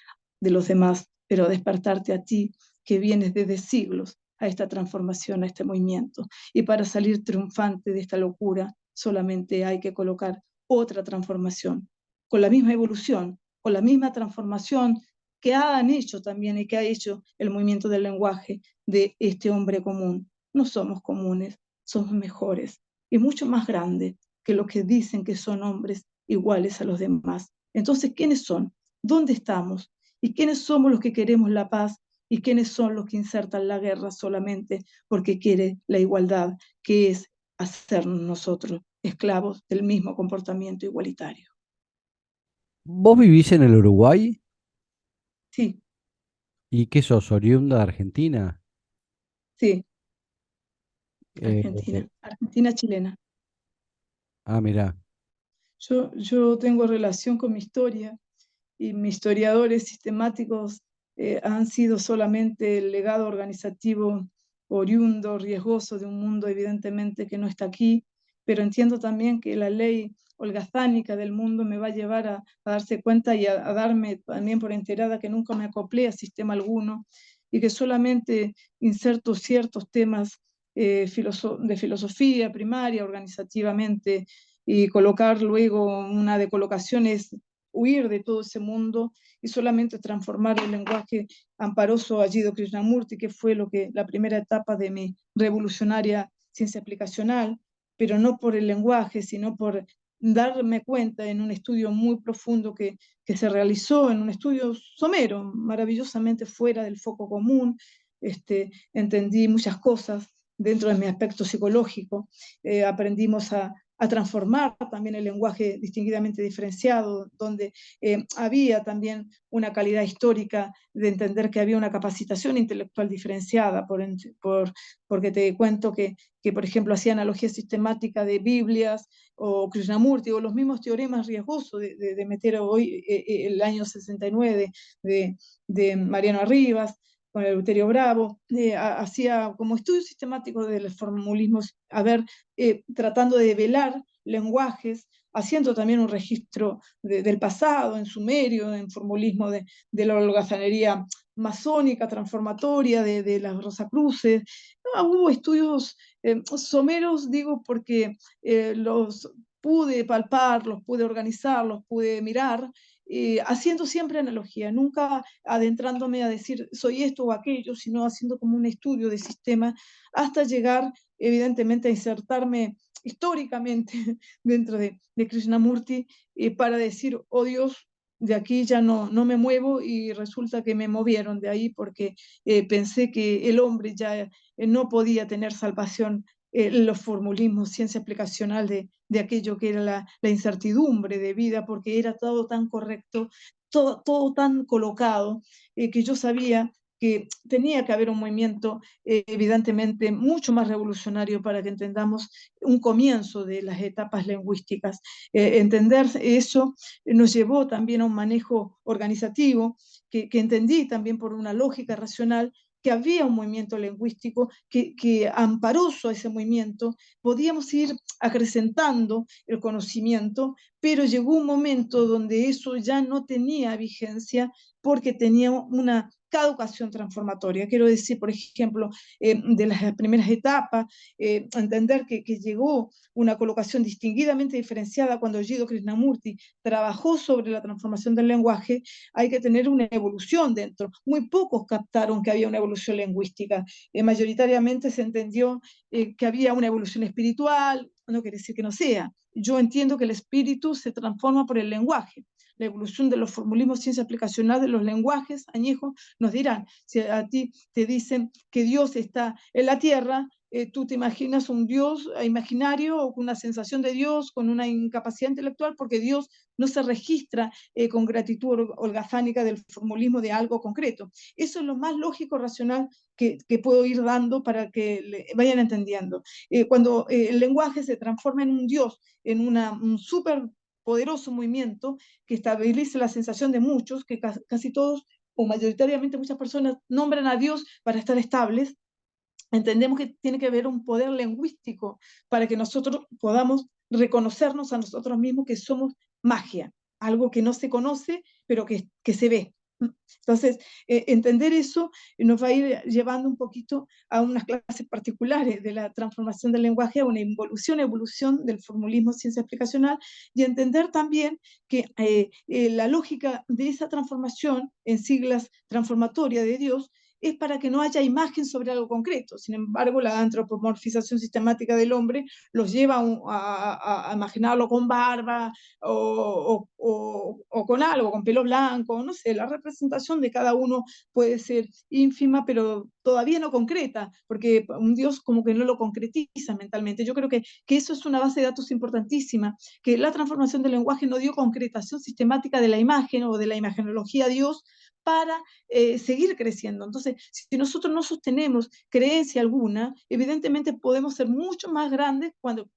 [SPEAKER 2] de los demás, pero a despertarte a ti que vienes desde siglos a esta transformación, a este movimiento. Y para salir triunfante de esta locura, solamente hay que colocar otra transformación, con la misma evolución, con la misma transformación que han hecho también y que ha hecho el movimiento del lenguaje de este hombre común. No somos comunes, somos mejores y mucho más grandes que los que dicen que son hombres iguales a los demás. Entonces, ¿quiénes son? ¿Dónde estamos? ¿Y quiénes somos los que queremos la paz? ¿Y quiénes son los que insertan la guerra solamente porque quiere la igualdad, que es hacernos nosotros esclavos del mismo comportamiento igualitario?
[SPEAKER 1] ¿Vos vivís en el Uruguay?
[SPEAKER 2] Sí,
[SPEAKER 1] ¿Y qué sos, oriunda de Argentina?
[SPEAKER 2] sí, Argentina,
[SPEAKER 1] Eh,
[SPEAKER 2] Argentina chilena.
[SPEAKER 1] Mirá,
[SPEAKER 2] Yo tengo relación con mi historia y mis historiadores sistemáticos han sido solamente el legado organizativo oriundo, riesgoso de un mundo evidentemente que no está aquí, pero entiendo también que la ley holgazánica del mundo me va a llevar a darse cuenta y a darme también por enterada que nunca me acoplé a sistema alguno y que solamente inserto ciertos temas de filosofía primaria, organizativamente, y colocar luego una de colocaciones, huir de todo ese mundo y solamente transformar el lenguaje amparoso a Jiddu Krishnamurti, que fue la primera etapa de mi revolucionaria ciencia aplicacional, pero no por el lenguaje, sino por darme cuenta en un estudio muy profundo que se realizó, en un estudio somero, maravillosamente fuera del foco común. Entendí muchas cosas dentro de mi aspecto psicológico. Aprendimos a transformar también el lenguaje distinguidamente diferenciado, donde había también una calidad histórica de entender que había una capacitación intelectual diferenciada, porque te cuento que, por ejemplo, hacía analogía sistemática de Biblias o Krishnamurti o los mismos teoremas riesgosos de meter hoy el año 69 de Mariano Arribas con el Eleuterio Bravo, hacía como estudios sistemáticos del formulismo, tratando de velar lenguajes, haciendo también un registro del pasado en sumerio, en formulismo de la holgazanería masónica, transformatoria, de las Rosacruces. No, hubo estudios someros, digo, porque los pude palpar, los pude organizar, los pude mirar, haciendo siempre analogía, nunca adentrándome a decir soy esto o aquello, sino haciendo como un estudio de sistema hasta llegar evidentemente a insertarme históricamente dentro de Krishnamurti para decir, oh Dios, de aquí ya no me muevo y resulta que me movieron de ahí porque pensé que el hombre ya no podía tener salvación. Los formulismos, ciencia aplicacional de aquello que era la incertidumbre de vida, porque era todo tan correcto, todo tan colocado, que yo sabía que tenía que haber un movimiento evidentemente mucho más revolucionario para que entendamos un comienzo de las etapas lingüísticas. Entender eso nos llevó también a un manejo organizativo que entendí también por una lógica racional que había un movimiento lingüístico que amparoso a ese movimiento podíamos ir acrecentando el conocimiento, pero llegó un momento donde eso ya no tenía vigencia porque tenía una caducación transformatoria. Quiero decir, por ejemplo, de las primeras etapas, entender que llegó una colocación distinguidamente diferenciada cuando Jiddu Krishnamurti trabajó sobre la transformación del lenguaje, hay que tener una evolución dentro. Muy pocos captaron que había una evolución lingüística. Mayoritariamente se entendió que había una evolución espiritual, no quiere decir que no sea. Yo entiendo que el espíritu se transforma por el lenguaje. La evolución de los formulismos ciencia aplicacional de los lenguajes añejos nos dirán, si a ti te dicen que Dios está en la tierra, tú te imaginas un Dios imaginario o con una sensación de Dios, con una incapacidad intelectual, porque Dios no se registra con gratitud holgazánica del formulismo de algo concreto. Eso es lo más lógico, racional que puedo ir dando para que vayan entendiendo. Cuando el lenguaje se transforma en un Dios, en un súper poderoso movimiento que estabilice la sensación de muchos, que casi todos o mayoritariamente muchas personas nombran a Dios para estar estables, entendemos que tiene que haber un poder lingüístico para que nosotros podamos reconocernos a nosotros mismos que somos magia, algo que no se conoce, pero que se ve. Entonces, entender eso nos va a ir llevando un poquito a unas clases particulares de la transformación del lenguaje, a una evolución del formulismo ciencia explicacional, y entender también que la lógica de esa transformación en siglas transformatoria de Dios es para que no haya imagen sobre algo concreto. Sin embargo, la antropomorfización sistemática del hombre los lleva a imaginarlo con barba o con algo, con pelo blanco, no sé, la representación de cada uno puede ser ínfima, pero todavía no concreta, porque un Dios como que no lo concretiza mentalmente. Yo creo que eso es una base de datos importantísima, que la transformación del lenguaje no dio concretación sistemática de la imagen o de la imagenología a Dios, para seguir creciendo. Entonces, si nosotros no sostenemos creencia alguna, evidentemente podemos ser mucho más grandes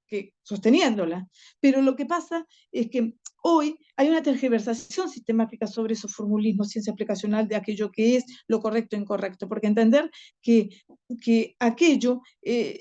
[SPEAKER 2] que sosteniéndola. Pero lo que pasa es que hoy hay una tergiversación sistemática sobre esos formulismos, ciencia aplicacional, de aquello que es lo correcto e incorrecto, porque entender que aquello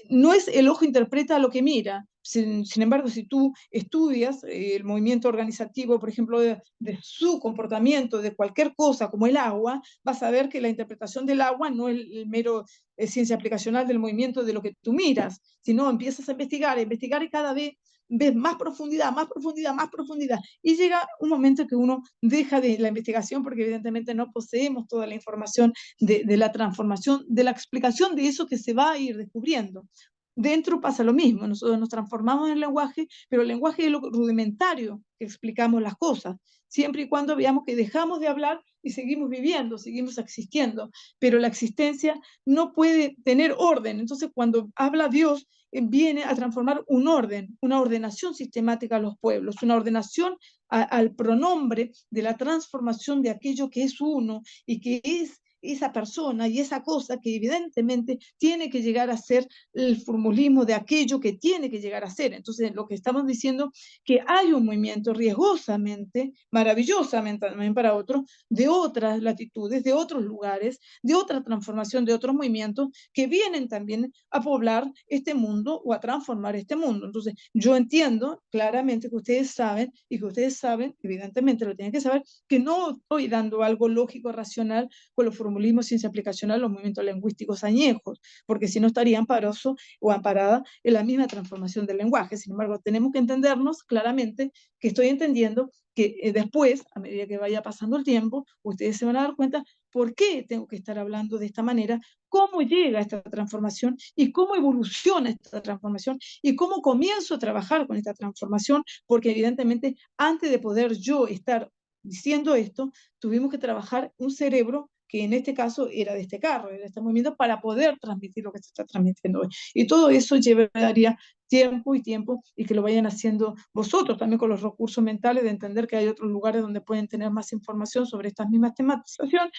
[SPEAKER 2] no es el ojo interpreta lo que mira. Sin embargo, si tú estudias el movimiento organizativo, por ejemplo, de su comportamiento, de cualquier cosa como el agua, vas a ver que la interpretación del agua no es el mero ciencia aplicacional del movimiento de lo que tú miras, sino empiezas a investigar y cada vez ves más profundidad, más profundidad, más profundidad. Y llega un momento que uno deja de la investigación porque evidentemente no poseemos toda la información de la transformación, de la explicación de eso que se va a ir descubriendo. Dentro pasa lo mismo, nosotros nos transformamos en el lenguaje, pero el lenguaje es lo rudimentario que explicamos las cosas, siempre y cuando veamos que dejamos de hablar y seguimos viviendo, seguimos existiendo, pero la existencia no puede tener orden. Entonces, cuando habla Dios, viene a transformar un orden, una ordenación sistemática a los pueblos, una ordenación al pronombre de la transformación de aquello que es uno y que es esa persona y esa cosa que evidentemente tiene que llegar a ser el formulismo de aquello que tiene que llegar a ser. Entonces, lo que estamos diciendo que hay un movimiento riesgosamente, maravillosamente también para otros, de otras latitudes, de otros lugares, de otra transformación, de otros movimientos que vienen también a poblar este mundo o a transformar este mundo. Entonces, yo entiendo claramente que ustedes saben y que ustedes saben, evidentemente lo tienen que saber, que no estoy dando algo lógico, racional con los formulismos, ciencia aplicacional, los movimientos lingüísticos añejos, porque si no estaría amparoso o amparada en la misma transformación del lenguaje. Sin embargo, tenemos que entendernos claramente que estoy entendiendo que después, a medida que vaya pasando el tiempo, ustedes se van a dar cuenta por qué tengo que estar hablando de esta manera, cómo llega esta transformación y cómo evoluciona esta transformación y cómo comienzo a trabajar con esta transformación, porque evidentemente antes de poder yo estar diciendo esto, tuvimos que trabajar un cerebro que en este caso era de este carro, era de este movimiento, para poder transmitir lo que se está transmitiendo hoy. Y todo eso llevaría tiempo y que lo vayan haciendo vosotros también con los recursos mentales de entender que hay otros lugares donde pueden tener más información sobre estas mismas tematizaciones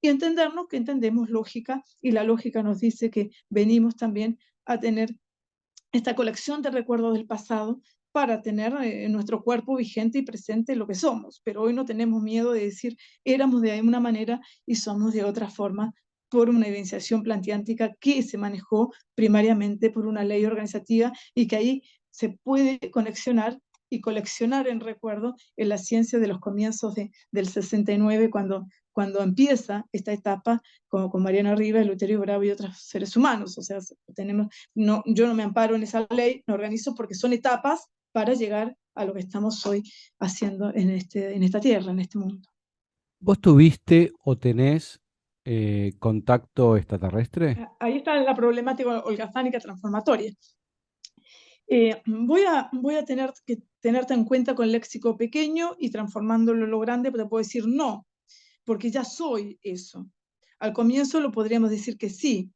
[SPEAKER 2] y entendernos que entendemos lógica y la lógica nos dice que venimos también a tener esta colección de recuerdos del pasado para tener en nuestro cuerpo vigente y presente lo que somos. Pero hoy no tenemos miedo de decir éramos de una manera y somos de otra forma por una evidenciación planteántica que se manejó primariamente por una ley organizativa y que ahí se puede conexionar y coleccionar en recuerdo en la ciencia de los comienzos del 69, cuando empieza esta etapa, como con Mariana Rivas, Eleuterio Bravo y otros seres humanos. O sea, yo no me amparo en esa ley, me organizo porque son etapas para llegar a lo que estamos hoy haciendo en esta tierra, en este mundo.
[SPEAKER 1] ¿Vos tuviste o tenés contacto extraterrestre?
[SPEAKER 2] Ahí está la problemática holgazánica transformatoria. Voy a tener que tenerte en cuenta con léxico pequeño y transformándolo en lo grande, pero te puedo decir no, porque ya soy eso. Al comienzo lo podríamos decir que sí,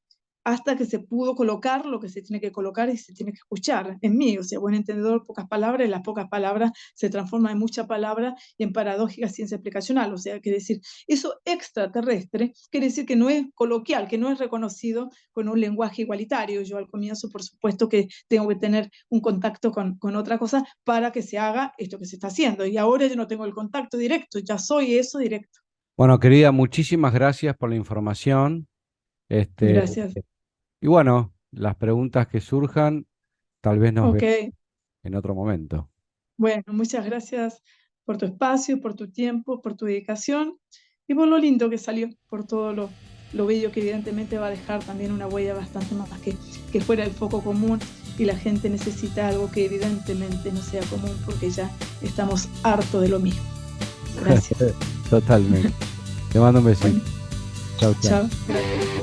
[SPEAKER 2] hasta que se pudo colocar lo que se tiene que colocar y se tiene que escuchar en mí. O sea, buen entendedor, pocas palabras, y las pocas palabras se transforman en muchas palabras y en paradójica ciencia aplicacional. O sea, quiere decir, eso extraterrestre quiere decir que no es coloquial, que no es reconocido con un lenguaje igualitario. Yo al comienzo, por supuesto, que tengo que tener un contacto con otra cosa para que se haga esto que se está haciendo. Y ahora yo no tengo el contacto directo, ya soy eso directo.
[SPEAKER 1] Bueno, querida, muchísimas gracias por la información. Este,
[SPEAKER 2] Gracias.
[SPEAKER 1] y bueno, las preguntas que surjan, tal vez nos
[SPEAKER 2] Ok.
[SPEAKER 1] veamos en otro momento.
[SPEAKER 2] Bueno, muchas gracias por tu espacio, por tu tiempo, por tu dedicación y por lo lindo que salió, por todo lo bello que evidentemente va a dejar también una huella bastante más que fuera el foco común y la gente necesita algo que evidentemente no sea común porque ya estamos hartos de lo mismo. Gracias.
[SPEAKER 1] Totalmente. Te mando un besito.
[SPEAKER 2] Bueno,
[SPEAKER 1] Chau, chau.
[SPEAKER 2] chao. Gracias.